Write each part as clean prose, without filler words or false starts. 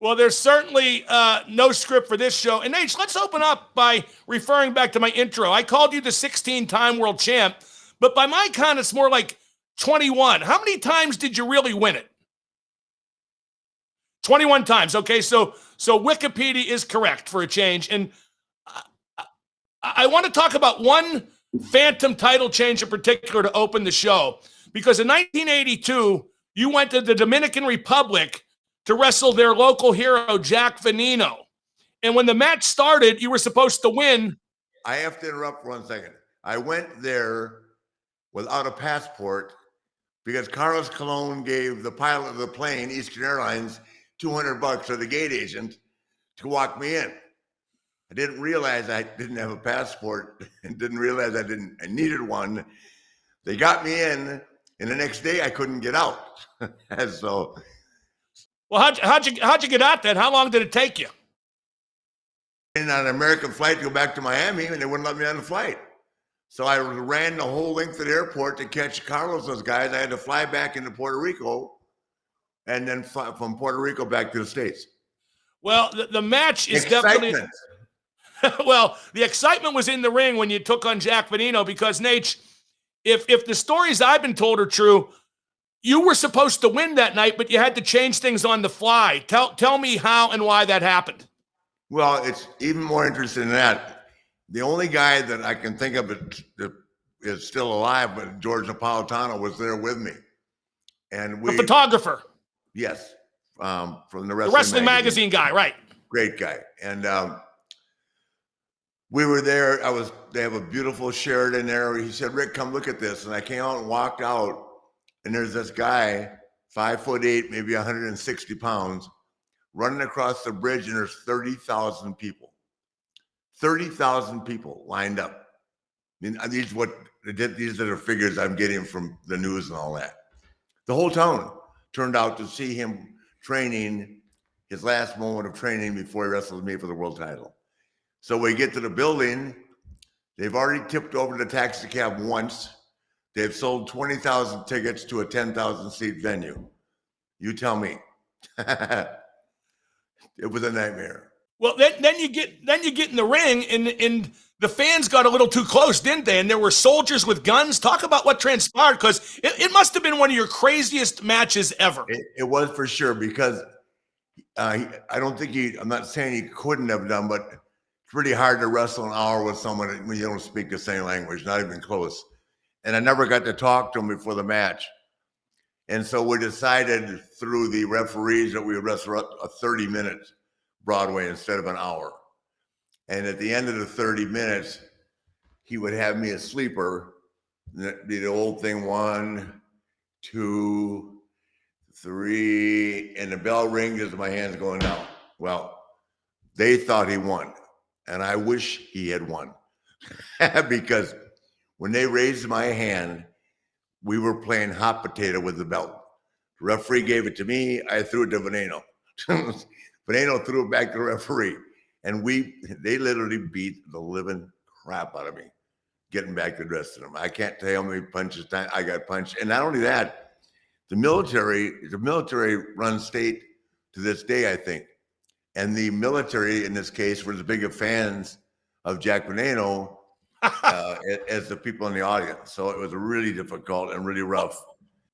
Well, there's certainly no script for this show. And Nate, let's open up by referring back to my intro. I called you the 16-time world champ, but by my count, it's more like 21. How many times did you really win it? 21 times. Okay, so Wikipedia is correct for a change. And I want to talk about one phantom title change in particular to open the show, because in 1982, you went to the Dominican Republic to wrestle their local hero, Jack Veneno. And when the match started, you were supposed to win. I have to interrupt for 1 second. I went there without a passport because Carlos Colon gave the pilot of the plane, Eastern Airlines, $200 to the gate agent to walk me in. I didn't realize I didn't have a passport and didn't realize I needed one. They got me in, and the next day I couldn't get out. So, well, how'd you get out then? How long did it take you? On an American flight to go back to Miami, and they wouldn't let me on the flight. So I ran the whole length of the airport to catch Carlos's guys. I had to fly back into Puerto Rico, and then from Puerto Rico back to the States. Well, the match is definitely. Well, the excitement was in the ring when you took on Jack Veneno, because, Nate, if the stories I've been told are true, you were supposed to win that night, but you had to change things on the fly. Tell me how and why that happened. Well, it's even more interesting than that. The only guy that I can think of that is still alive, but George Napolitano, was there with me. And the photographer. Yes. From the Wrestling magazine guy, right. Great guy. And we were there. They have a beautiful Sheraton there. He said, "Rick, come look at this." And I came out and walked out, and there's this guy, 5'8", maybe 160 pounds, running across the bridge, and there's 30,000 people. 30,000 people lined up. I mean, these are the figures I'm getting from the news and all that. The whole town turned out to see him training, his last moment of training before he wrestled me for the world title. So we get to the building. They've already tipped over the taxi cab once. They've sold 20,000 tickets to a 10,000 seat venue. You tell me. It was a nightmare. Well, then you get in the ring, and the fans got a little too close, didn't they? And there were soldiers with guns. Talk about what transpired, because it must have been one of your craziest matches ever. It was, for sure, because I don't think I'm not saying he couldn't have done, but it's pretty hard to wrestle an hour with someone when you don't speak the same language, not even close. And I never got to talk to him before the match. And so we decided through the referees that we would wrestle a 30-minute Broadway instead of an hour. And at the end of the 30 minutes, he would have me a sleeper. The old thing, 1, 2, 3, and the bell rings as my hand's going down. Well, they thought he won, and I wish he had won. Because when they raised my hand, we were playing hot potato with the belt. The referee gave it to me. I threw it to Veneno. Veneno threw it back to the referee. And they literally beat the living crap out of me, getting back to the rest of them. I can't tell you how many punches I got punched. And not only that, the military run state to this day, I think. And the military, in this case, were as big of fans of Jack Veneno as the people in the audience. So it was really difficult and really rough.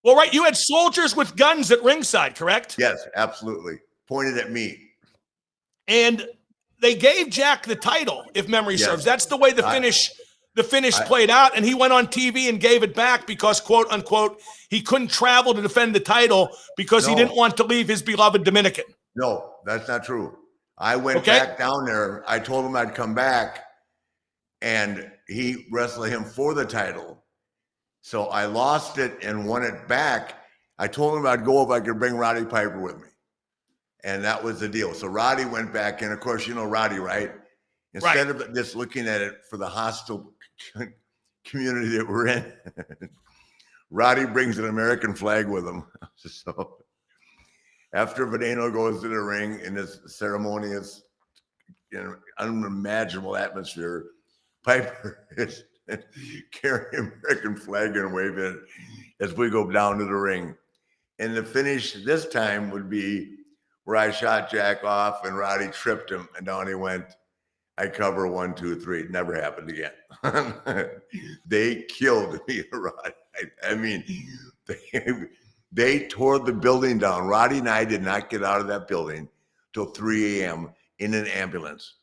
Well, right, you had soldiers with guns at ringside, correct? Yes, absolutely. Pointed at me. And they gave Jack the title, if memory serves. That's the way the finish played out. And he went on TV and gave it back because, quote unquote, he couldn't travel to defend the title because he didn't want to leave his beloved Dominican. No, that's not true. I went back down there. I told him I'd come back, and he wrestled him for the title. So I lost it and won it back. I told him I'd go if I could bring Roddy Piper with me. And that was the deal. So Roddy went back, and of course, you know Roddy, right? Instead of just looking at it for the hostile community that we're in, Roddy brings an American flag with him. So after Veneno goes to the ring in this ceremonious, unimaginable atmosphere, Piper is carrying American flag and waving it as we go down to the ring. And the finish this time would be where I shot Jack off and Roddy tripped him and down he went. I cover 1, 2, 3. It never happened again. They killed me, Roddy. I mean, they tore the building down. Roddy and I did not get out of that building till 3 a.m. in an ambulance.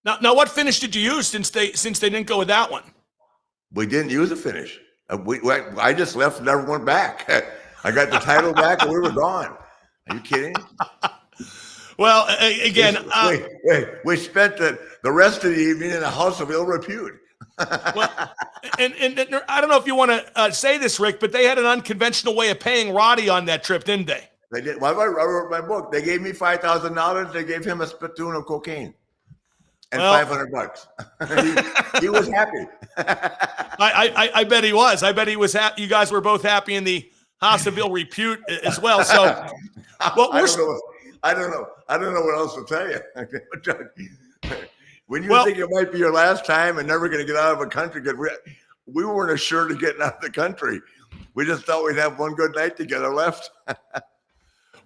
Now, what finish did you use since they didn't go with that one? We didn't use a finish. I just left and never went back. I got the title back and we were gone. Are you kidding? Well, again, we spent the rest of the evening in a house of ill repute. Well, and I don't know if you want to say this, Rick, but they had an unconventional way of paying Roddy on that trip, didn't they? They did. Well, I wrote my book. They gave me $5,000. They gave him a spittoon of cocaine and $500. He was happy. I bet he was. I bet he was happy. You guys were both happy in the house of ill repute as well. So, well, I don't know what else to tell you. When you think it might be your last time and never going to get out of a country, because we weren't assured of getting out of the country. We just thought we'd have one good night together left.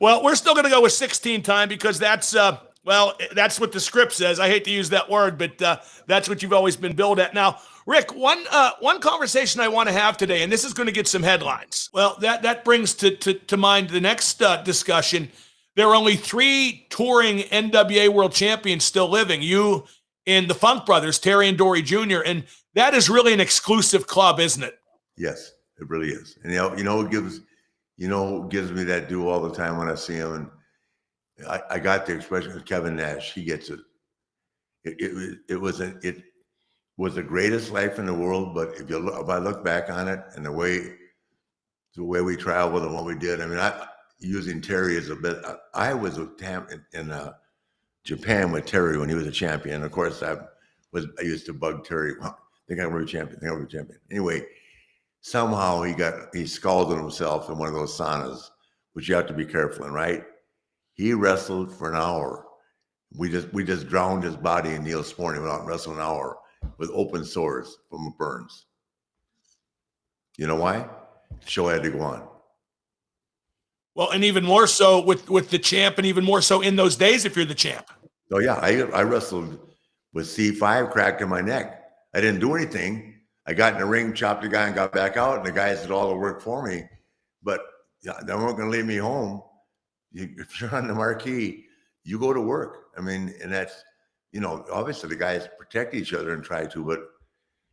Well, we're still going to go with 16 time because that's that's what the script says. I hate to use that word, but that's what you've always been billed at. Now, Rick, one conversation I want to have today, and this is going to get some headlines. Well, that brings to mind the next discussion. There are only 3 touring NWA world champions still living, you and the Funk Brothers, Terry and Dory Jr., and that is really an exclusive club, isn't it? Yes, it really is. And it gives me that do all the time when I see him. And I got the expression of Kevin Nash. He gets it. It was the greatest life in the world. But if I look back on it and the way we traveled and what we did, I mean, using Terry as a bit. I was with Tam in Japan with Terry when he was a champion. Of course, I used to bug Terry. Well, think I'm a champion. Anyway, somehow he scalded himself in one of those saunas, which you have to be careful in, right? He wrestled for an hour. We just drowned his body in Neosporin. He went out and wrestled an hour with open sores from burns. You know why? The show had to go on. Well, and even more so with the champ, and even more so in those days if you're the champ. Oh, yeah. I wrestled with C5 cracked in my neck. I didn't do anything. I got in the ring, chopped the guy, and got back out, and the guys did all the work for me. But they weren't going to leave me home. If you're on the marquee, you go to work. I mean, and that's, obviously the guys protect each other and try to, but,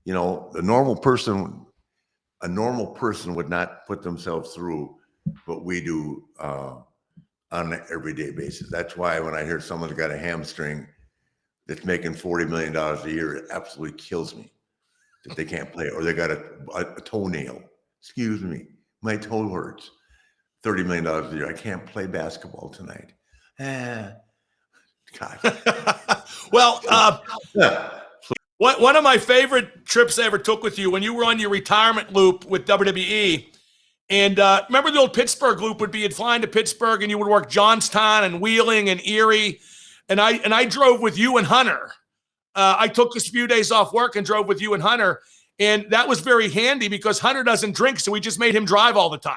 a normal person would not put themselves through what we do on an everyday basis. That's why when I hear someone's got a hamstring that's making $40 million a year, it absolutely kills me that they can't play, or they got a toenail. Excuse me, my toe hurts. $30 million a year. I can't play basketball tonight. God. Well, one of my favorite trips I ever took with you when you were on your retirement loop with WWE. And remember the old Pittsburgh loop would be you'd fly into Pittsburgh and you would work Johnstown and Wheeling and Erie. And I drove with you and Hunter. I took a few days off work and drove with you and Hunter. And that was very handy because Hunter doesn't drink, so we just made him drive all the time.